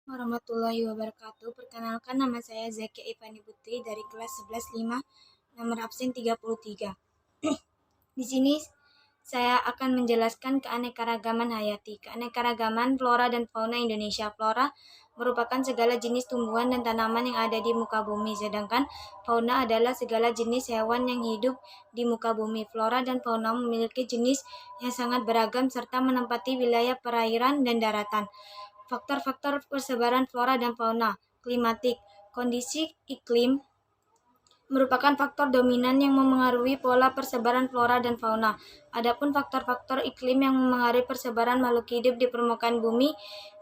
Warahmatullahi wabarakatuh. Perkenalkan, nama saya Zakia Ivani Putri dari kelas 11 5, nomor absen 33. Di sini saya akan menjelaskan keanekaragaman hayati. Keanekaragaman flora dan fauna Indonesia. Flora merupakan segala jenis tumbuhan dan tanaman yang ada di muka bumi, sedangkan fauna adalah segala jenis hewan yang hidup di muka bumi. Flora dan fauna memiliki jenis yang sangat beragam serta menempati wilayah perairan dan daratan. Faktor-faktor persebaran flora dan fauna. Klimatik. Kondisi iklim merupakan faktor dominan yang memengaruhi pola persebaran flora dan fauna. Adapun faktor-faktor iklim yang memengaruhi persebaran makhluk hidup di permukaan bumi.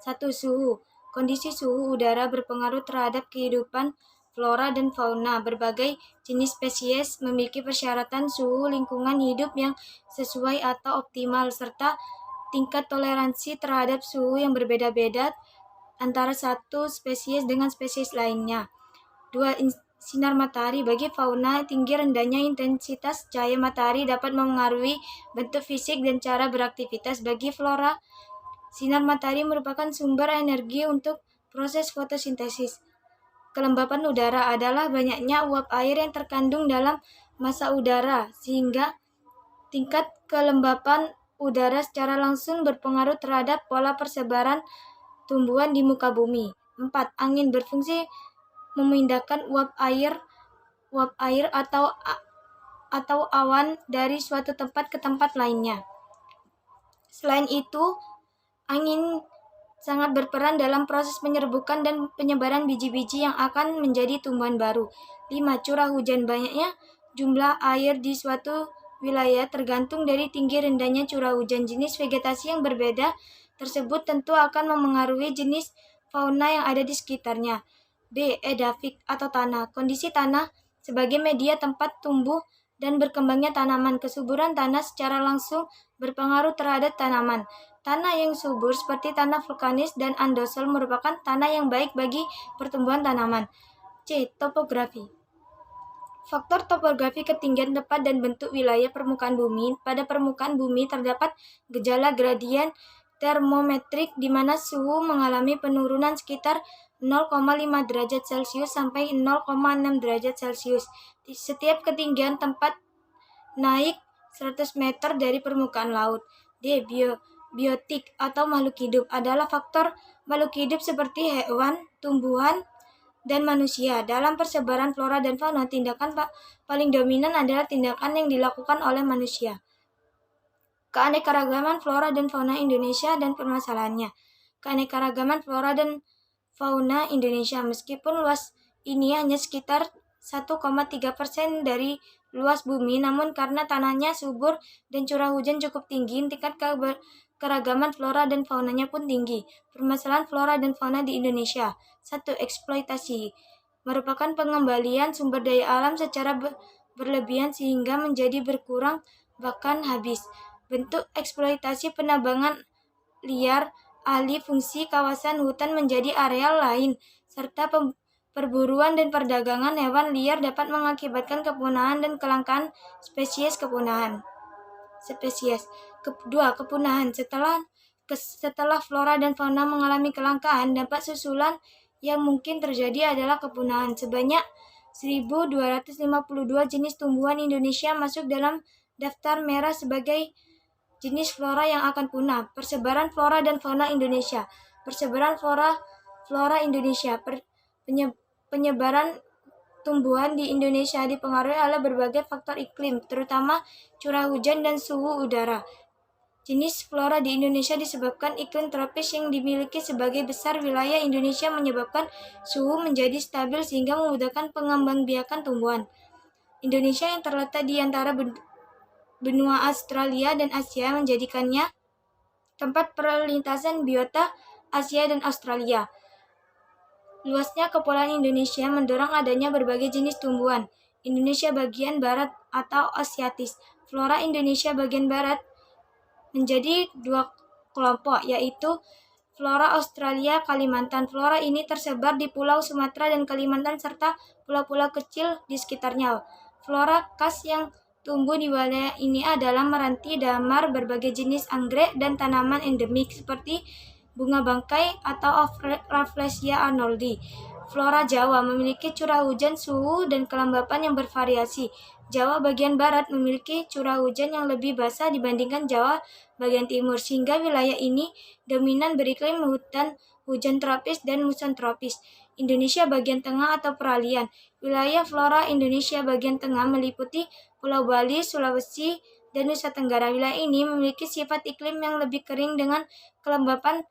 1. Suhu. Kondisi suhu udara berpengaruh terhadap kehidupan flora dan fauna. Berbagai jenis spesies memiliki persyaratan suhu lingkungan hidup yang sesuai atau optimal, serta tingkat toleransi terhadap suhu yang berbeda-beda antara satu spesies dengan spesies lainnya. 2. Sinar matahari. Bagi fauna, tinggi rendahnya intensitas cahaya matahari dapat memengaruhi bentuk fisik dan cara beraktivitas. Bagi flora, sinar matahari merupakan sumber energi untuk proses fotosintesis. Kelembapan udara adalah banyaknya uap air yang terkandung dalam massa udara, sehingga tingkat kelembapan udara secara langsung berpengaruh terhadap pola persebaran tumbuhan di muka bumi. 4. Angin berfungsi memindahkan uap air atau awan dari suatu tempat ke tempat lainnya. Selain itu, angin sangat berperan dalam proses penyerbukan dan penyebaran biji-biji yang akan menjadi tumbuhan baru. 5. Curah hujan. Banyaknya jumlah air di suatu wilayah tergantung dari tinggi rendahnya curah hujan. Jenis vegetasi yang berbeda tersebut tentu akan memengaruhi jenis fauna yang ada di sekitarnya. B. Edafik atau tanah. Kondisi tanah sebagai media tempat tumbuh dan berkembangnya tanaman. Kesuburan tanah secara langsung berpengaruh terhadap tanaman. Tanah yang subur seperti tanah vulkanis dan andosol merupakan tanah yang baik bagi pertumbuhan tanaman. C. Topografi. Faktor topografi ketinggian tempat dan bentuk wilayah permukaan bumi. Pada permukaan bumi terdapat gejala gradien termometrik di mana suhu mengalami penurunan sekitar 0,5 derajat Celcius sampai 0,6 derajat Celcius. Setiap ketinggian tempat naik 100 meter dari permukaan laut. D. Biotik atau makhluk hidup adalah faktor makhluk hidup seperti hewan, tumbuhan, dan manusia. Dalam persebaran flora dan fauna, tindakan paling dominan adalah tindakan yang dilakukan oleh manusia. Keanekaragaman flora dan fauna Indonesia dan permasalahannya. Keanekaragaman flora dan fauna Indonesia. Meskipun luas ini hanya sekitar 1,3% dari luas bumi, namun karena tanahnya subur dan curah hujan cukup tinggi, tingkat keragaman flora dan faunanya pun tinggi. Permasalahan flora dan fauna di Indonesia. 1. Eksploitasi merupakan pengembalian sumber daya alam secara berlebihan sehingga menjadi berkurang bahkan habis. Bentuk eksploitasi penambangan liar, alih fungsi kawasan hutan menjadi areal lain, serta perburuan dan perdagangan hewan liar dapat mengakibatkan kepunahan dan kelangkaan spesies. Kepunahan. 2. Kepunahan. Setelah flora dan fauna mengalami kelangkaan, dampak susulan yang mungkin terjadi adalah kepunahan. Sebanyak 1.252 jenis tumbuhan Indonesia masuk dalam daftar merah sebagai jenis flora yang akan punah. Persebaran flora dan fauna Indonesia. Persebaran flora Indonesia. Penyebaran tumbuhan di Indonesia dipengaruhi oleh berbagai faktor iklim, terutama curah hujan dan suhu udara. Jenis flora di Indonesia disebabkan iklim tropis yang dimiliki sebagai besar wilayah Indonesia menyebabkan suhu menjadi stabil sehingga memudahkan pengembangbiakan tumbuhan. Indonesia yang terletak di antara benua Australia dan Asia menjadikannya tempat perlintasan biota Asia dan Australia. Luasnya kepulauan Indonesia mendorong adanya berbagai jenis tumbuhan. Indonesia bagian barat atau Asiatis. Flora Indonesia bagian barat menjadi dua kelompok, yaitu flora Australia Kalimantan. Flora ini tersebar di Pulau Sumatera dan Kalimantan serta pulau-pulau kecil di sekitarnya. Flora khas yang tumbuh di wilayah ini adalah meranti, damar, berbagai jenis anggrek, dan tanaman endemik seperti bunga bangkai atau Rafflesia arnoldi. Flora Jawa memiliki curah hujan, suhu, dan kelembapan yang bervariasi. Jawa bagian barat memiliki curah hujan yang lebih basah dibandingkan Jawa bagian timur, sehingga wilayah ini dominan beriklim hutan hujan tropis dan muson tropis. Indonesia bagian tengah atau peralihan. Wilayah flora Indonesia bagian tengah meliputi Pulau Bali, Sulawesi, dan Nusa Tenggara. Wilayah ini memiliki sifat iklim yang lebih kering dengan kelembapan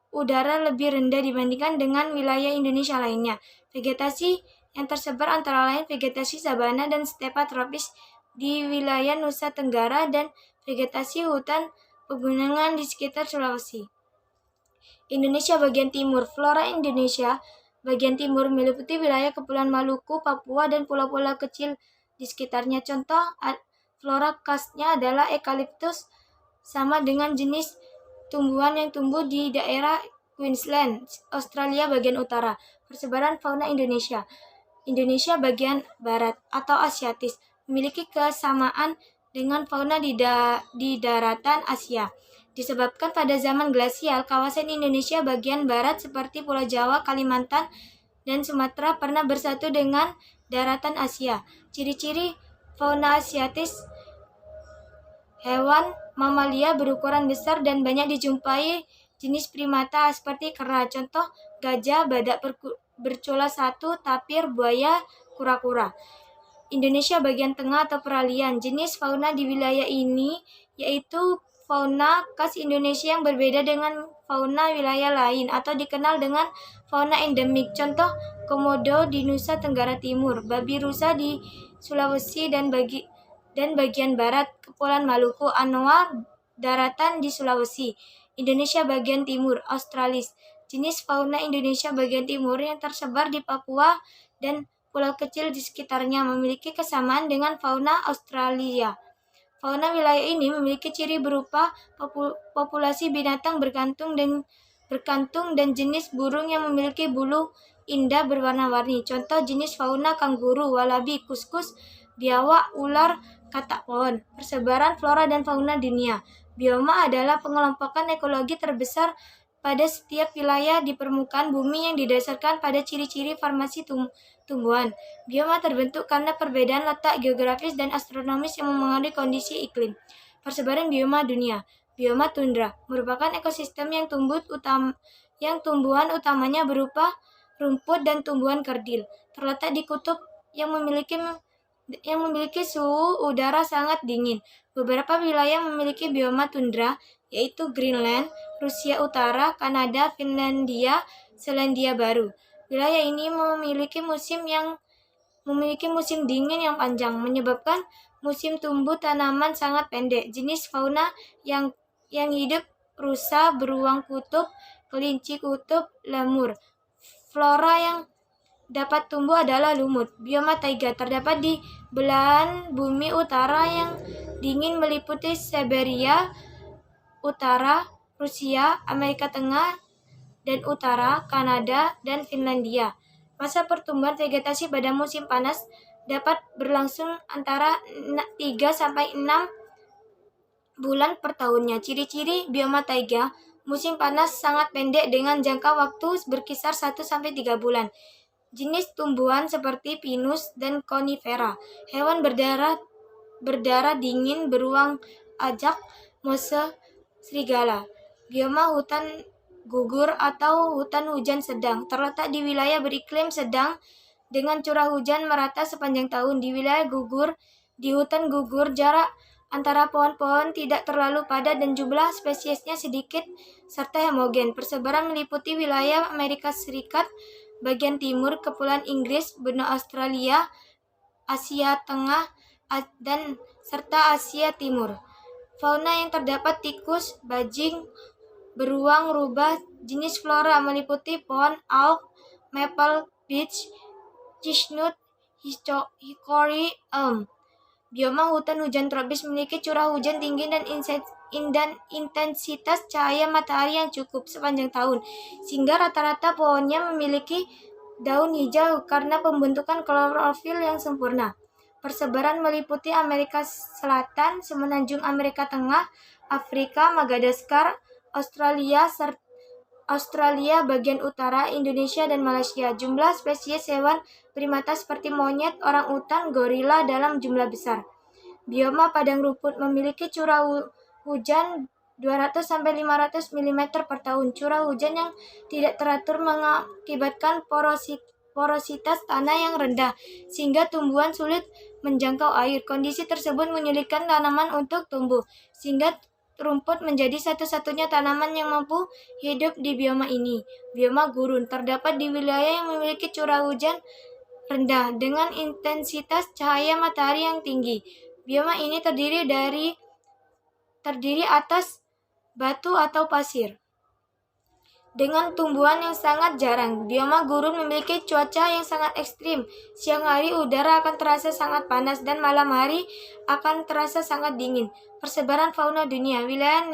udara lebih rendah dibandingkan dengan wilayah Indonesia lainnya. Vegetasi yang tersebar antara lain vegetasi sabana dan stepa tropis di wilayah Nusa Tenggara dan vegetasi hutan pegunungan di sekitar Sulawesi. Indonesia bagian timur. Flora Indonesia bagian timur meliputi wilayah Kepulauan Maluku, Papua, dan pulau-pulau kecil di sekitarnya. Contoh flora khasnya adalah eukaliptus, sama dengan jenis tumbuhan yang tumbuh di daerah Queensland, Australia bagian utara. Persebaran fauna Indonesia. Indonesia bagian barat atau Asiatis memiliki kesamaan dengan fauna di daratan Asia. Disebabkan pada zaman glasial, kawasan Indonesia bagian barat seperti Pulau Jawa, Kalimantan, dan Sumatera pernah bersatu dengan daratan Asia. Ciri-ciri fauna Asiatis: hewan mamalia berukuran besar dan banyak dijumpai jenis primata seperti kera, contoh gajah, badak bercula satu, tapir, buaya, kura-kura. Indonesia bagian tengah atau peralihan. Jenis fauna di wilayah ini yaitu fauna khas Indonesia yang berbeda dengan fauna wilayah lain atau dikenal dengan fauna endemik. Contoh komodo di Nusa Tenggara Timur, babi rusa di Sulawesi dan bagian barat Kepulauan Maluku, anoa daratan di Sulawesi. Indonesia bagian timur, Australis. Jenis fauna Indonesia bagian timur yang tersebar di Papua dan pulau kecil di sekitarnya memiliki kesamaan dengan fauna Australia. Fauna wilayah ini memiliki ciri berupa populasi binatang berkantung dan jenis burung yang memiliki bulu indah berwarna-warni. Contoh jenis fauna kanguru, walabi, kuskus, biawak, ular, katak pohon. Persebaran flora dan fauna dunia. Bioma adalah pengelompokan ekologi terbesar pada setiap wilayah di permukaan bumi yang didasarkan pada ciri-ciri formasi tumbuhan. Bioma terbentuk karena perbedaan letak geografis dan astronomis yang mempengaruhi kondisi iklim. Persebaran bioma dunia. Bioma tundra merupakan ekosistem yang tumbuhan utamanya berupa rumput dan tumbuhan kerdil. Terletak di kutub yang memiliki suhu udara sangat dingin. Beberapa wilayah memiliki bioma tundra, yaitu Greenland, Rusia Utara, Kanada, Finlandia, Selandia Baru. Wilayah ini memiliki musim dingin yang panjang, menyebabkan musim tumbuh tanaman sangat pendek. Jenis fauna yang hidup: rusa, beruang kutub, kelinci kutub, lemur. Flora yang dapat tumbuh adalah lumut. Bioma taiga terdapat di belahan bumi utara yang dingin meliputi Siberia Utara, Rusia, Amerika Tengah dan Utara, Kanada, dan Finlandia. Masa pertumbuhan vegetasi pada musim panas dapat berlangsung antara 3-6 bulan per tahunnya. Ciri-ciri bioma taiga: musim panas sangat pendek dengan jangka waktu berkisar 1-3 bulan. Jenis tumbuhan seperti pinus dan konifera. Hewan berdarah dingin, beruang ajak, mose, serigala. Bioma hutan gugur atau hutan hujan sedang terletak di wilayah beriklim sedang dengan curah hujan merata sepanjang tahun. Di wilayah gugur, di hutan gugur, jarak antara pohon-pohon tidak terlalu padat dan jumlah spesiesnya sedikit serta homogen. Persebaran meliputi wilayah Amerika Serikat bagian timur, Kepulauan Inggris, benua Australia, Asia Tengah, dan serta Asia Timur. Fauna yang terdapat: tikus, bajing, beruang rubah. Jenis flora meliputi pohon oak, maple, beech, chestnut, hickory, elm. Bioma hutan hujan tropis memiliki curah hujan tinggi dan intensitas cahaya matahari yang cukup sepanjang tahun, sehingga rata-rata pohonnya memiliki daun hijau karena pembentukan klorofil yang sempurna. Persebaran meliputi Amerika Selatan, semenanjung Amerika Tengah, Afrika, Madagaskar, Australia, Australia bagian utara, Indonesia, dan Malaysia. Jumlah spesies hewan primata seperti monyet, orangutan, gorila dalam jumlah besar. Bioma padang rumput memiliki curah hujan 200-500 mm per tahun. Curah hujan yang tidak teratur mengakibatkan porositas tanah yang rendah, sehingga tumbuhan sulit menjangkau air. Kondisi tersebut menyulitkan tanaman untuk tumbuh, sehingga rumput menjadi satu-satunya tanaman yang mampu hidup di bioma ini. Bioma gurun terdapat di wilayah yang memiliki curah hujan rendah dengan intensitas cahaya matahari yang tinggi. Bioma ini terdiri atas batu atau pasir dengan tumbuhan yang sangat jarang. Bioma gurun memiliki cuaca yang sangat ekstrim. Siang hari udara akan terasa sangat panas dan malam hari akan terasa sangat dingin. Persebaran fauna dunia. Wilayah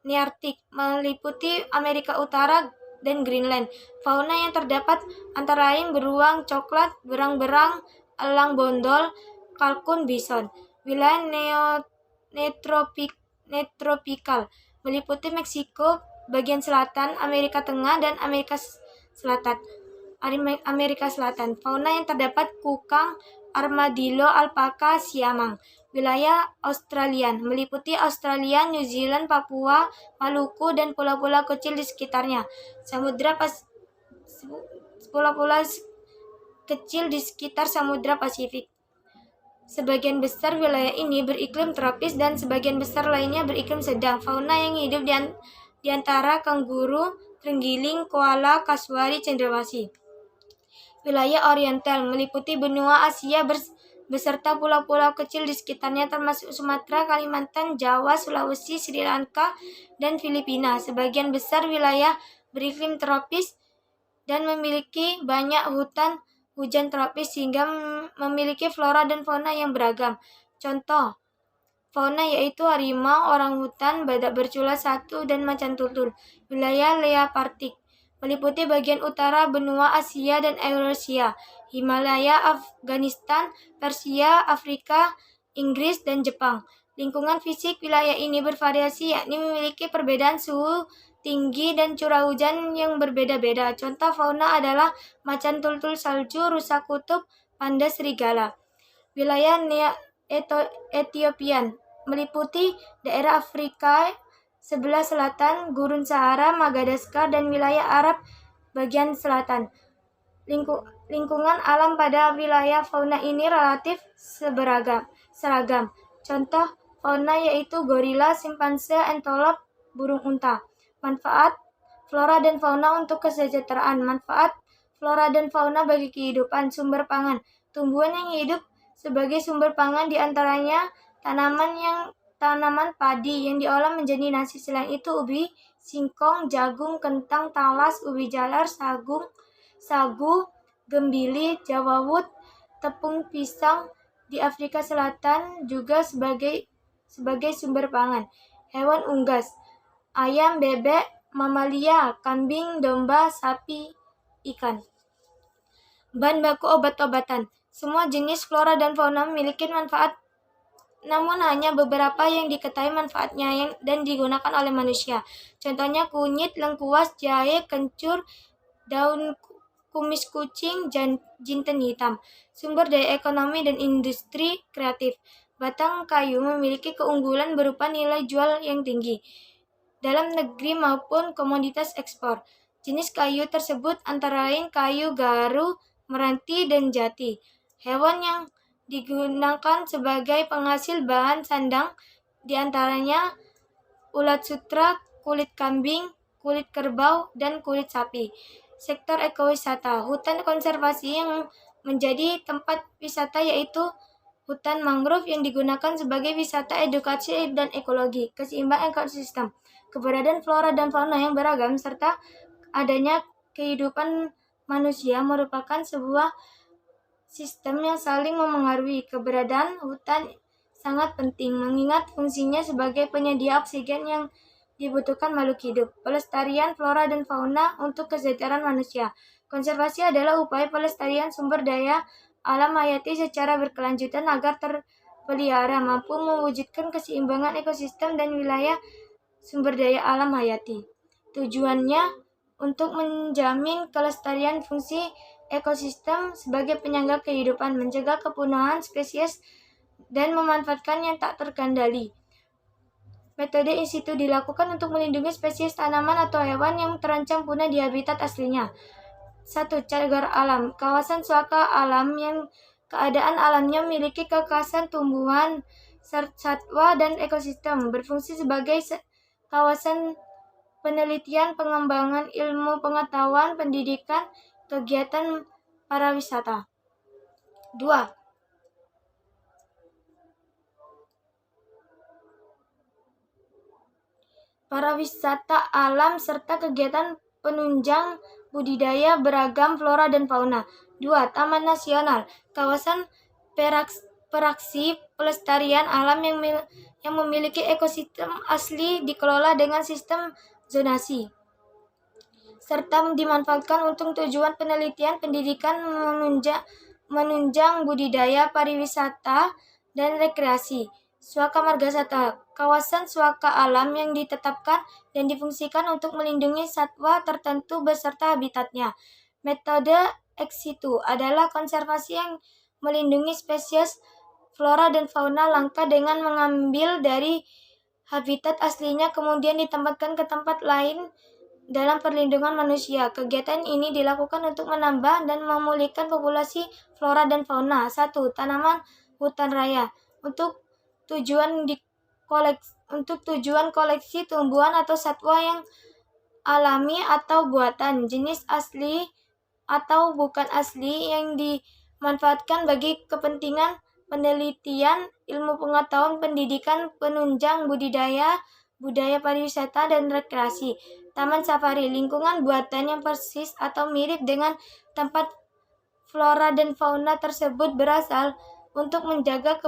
Nearktik meliputi Amerika Utara dan Greenland. Fauna yang terdapat antara lain beruang coklat, berang-berang, elang bondol, kalkun, bison. Wilayah netropikal meliputi Meksiko bagian selatan, Amerika Tengah, dan Amerika Selatan. Fauna yang terdapat kukang, armadillo, alpaka, siamang. Wilayah Australian meliputi Australia, New Zealand, Papua, Maluku, dan pulau-pulau kecil di sekitarnya. Pulau-pulau kecil di sekitar Samudra Pasifik. Sebagian besar wilayah ini beriklim tropis dan sebagian besar lainnya beriklim sedang. Fauna yang hidup di antara kanguru, terenggiling, koala, kasuari, cendrawasih. Wilayah Oriental meliputi benua Asia beserta pulau-pulau kecil di sekitarnya termasuk Sumatera, Kalimantan, Jawa, Sulawesi, Sri Lanka, dan Filipina. Sebagian besar wilayah beriklim tropis dan memiliki banyak hutan hujan tropis sehingga memiliki flora dan fauna yang beragam. Contoh fauna yaitu harimau, orangutan, badak bercula 1, dan macan tutul. Wilayah Leopardik meliputi bagian utara benua Asia dan Eurasia, Himalaya, Afghanistan, Persia, Afrika, Inggris, dan Jepang. Lingkungan fisik wilayah ini bervariasi, yakni memiliki perbedaan suhu tinggi dan curah hujan yang berbeda-beda. Contoh fauna adalah macan tutul salju, rusa kutub, panda serigala. Wilayah Etiopian meliputi daerah Afrika sebelah selatan, Gurun Sahara, Madagaskar, dan wilayah Arab bagian selatan. Lingkungan alam pada wilayah fauna ini relatif seragam. Contoh fauna yaitu gorila, simpanse, antelop, burung unta. Manfaat flora dan fauna untuk kesejahteraan. Manfaat flora dan fauna bagi kehidupan. Sumber pangan. Tumbuhan yang hidup sebagai sumber pangan diantaranya tanaman padi yang diolah menjadi nasi. Selain itu ubi, singkong, jagung, kentang, talas, ubi jalar, sagu, gembili, jawawut, tepung pisang di Afrika Selatan juga sebagai sumber pangan. Hewan unggas. Ayam, bebek, mamalia, kambing, domba, sapi, ikan. Bahan baku obat-obatan. Semua jenis flora dan fauna memiliki manfaat, namun hanya beberapa yang diketahui manfaatnya dan digunakan oleh manusia. Contohnya kunyit, lengkuas, jahe, kencur, daun kumis kucing, jinten hitam. Sumber daya ekonomi dan industri kreatif. Batang kayu memiliki keunggulan berupa nilai jual yang tinggi dalam negeri maupun komoditas ekspor. Jenis kayu tersebut antara lain kayu garu, meranti, dan jati. Hewan yang digunakan sebagai penghasil bahan sandang diantaranya ulat sutra, kulit kambing, kulit kerbau, dan kulit sapi. Sektor ekowisata. Hutan konservasi yang menjadi tempat wisata yaitu hutan mangrove yang digunakan sebagai wisata edukasi dan ekologi. Keseimbangan ekosistem. Keberadaan flora dan fauna yang beragam serta adanya kehidupan manusia merupakan sebuah sistem yang saling memengaruhi. Keberadaan hutan sangat penting mengingat fungsinya sebagai penyedia oksigen yang dibutuhkan makhluk hidup. Pelestarian flora dan fauna untuk kesejahteraan manusia. Konservasi adalah upaya pelestarian sumber daya alam hayati secara berkelanjutan agar terpelihara, mampu mewujudkan keseimbangan ekosistem dan wilayah sumber daya alam hayati. Tujuannya untuk menjamin kelestarian fungsi ekosistem sebagai penyangga kehidupan, mencegah kepunahan spesies, dan memanfaatkan yang tak terkendali. Metode in situ dilakukan untuk melindungi spesies tanaman atau hewan yang terancam punah di habitat aslinya. 1. Cagar alam. Kawasan suaka alam yang keadaan alamnya memiliki kekhasan tumbuhan, satwa, dan ekosistem, berfungsi sebagai kawasan penelitian, pengembangan ilmu pengetahuan, pendidikan, kegiatan pariwisata. 2. Pariwisata alam serta kegiatan penunjang budidaya beragam flora dan fauna. 2. Taman nasional. Kawasan peraksi pelestarian alam yang memiliki ekosistem asli dikelola dengan sistem zonasi serta dimanfaatkan untuk tujuan penelitian, pendidikan, menunjang budidaya, pariwisata, dan rekreasi. Suaka Margasatwa, kawasan suaka alam yang ditetapkan dan difungsikan untuk melindungi satwa tertentu beserta habitatnya. Metode ex situ adalah konservasi yang melindungi spesies flora dan fauna langka dengan mengambil dari habitat aslinya kemudian ditempatkan ke tempat lain dalam perlindungan manusia. Kegiatan ini dilakukan untuk menambah dan memulihkan populasi flora dan fauna. 1. Tanaman hutan raya. Untuk tujuan koleksi tumbuhan atau satwa yang alami atau buatan, jenis asli atau bukan asli yang dimanfaatkan bagi kepentingan penelitian, ilmu pengetahuan, pendidikan, penunjang budaya pariwisata, dan rekreasi. Taman safari, lingkungan buatan yang persis atau mirip dengan tempat flora dan fauna tersebut berasal untuk menjaga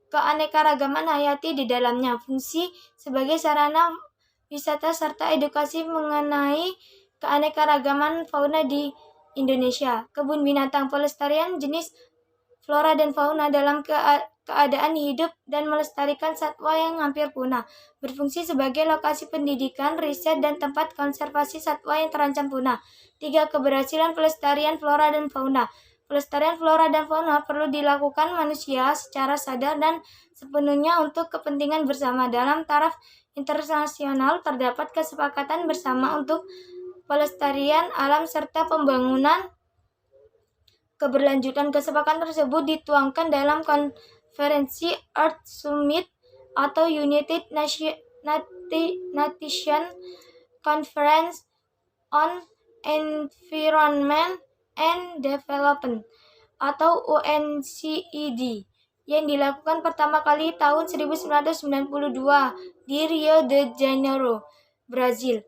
keanekaragaman hayati di dalamnya. Fungsi sebagai sarana wisata serta edukasi mengenai keanekaragaman fauna di Indonesia. Kebun binatang, pelestarian jenis flora dan fauna dalam keadaan hidup dan melestarikan satwa yang hampir punah. Berfungsi sebagai lokasi pendidikan, riset, dan tempat konservasi satwa yang terancam punah. 3. Keberhasilan pelestarian flora dan fauna. Pelestarian flora dan fauna perlu dilakukan manusia secara sadar dan sepenuhnya untuk kepentingan bersama. Dalam taraf internasional terdapat kesepakatan bersama untuk pelestarian alam serta pembangunan keberlanjutan. Kesepakatan tersebut dituangkan dalam konferensi Earth Summit atau United Nations Conference on Environment and Development atau UNCED yang dilakukan pertama kali tahun 1992 di Rio de Janeiro, Brazil.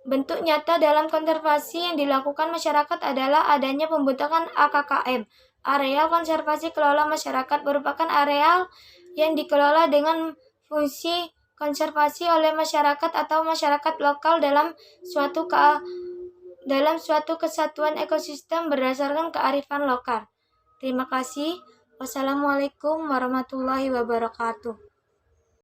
Bentuk nyata dalam konservasi yang dilakukan masyarakat adalah adanya pembentukan AKKM, Areal Konservasi Kelola Masyarakat, merupakan areal yang dikelola dengan fungsi konservasi oleh masyarakat atau masyarakat lokal dalam suatu kesatuan ekosistem berdasarkan kearifan lokal. Terima kasih. Wassalamualaikum warahmatullahi wabarakatuh.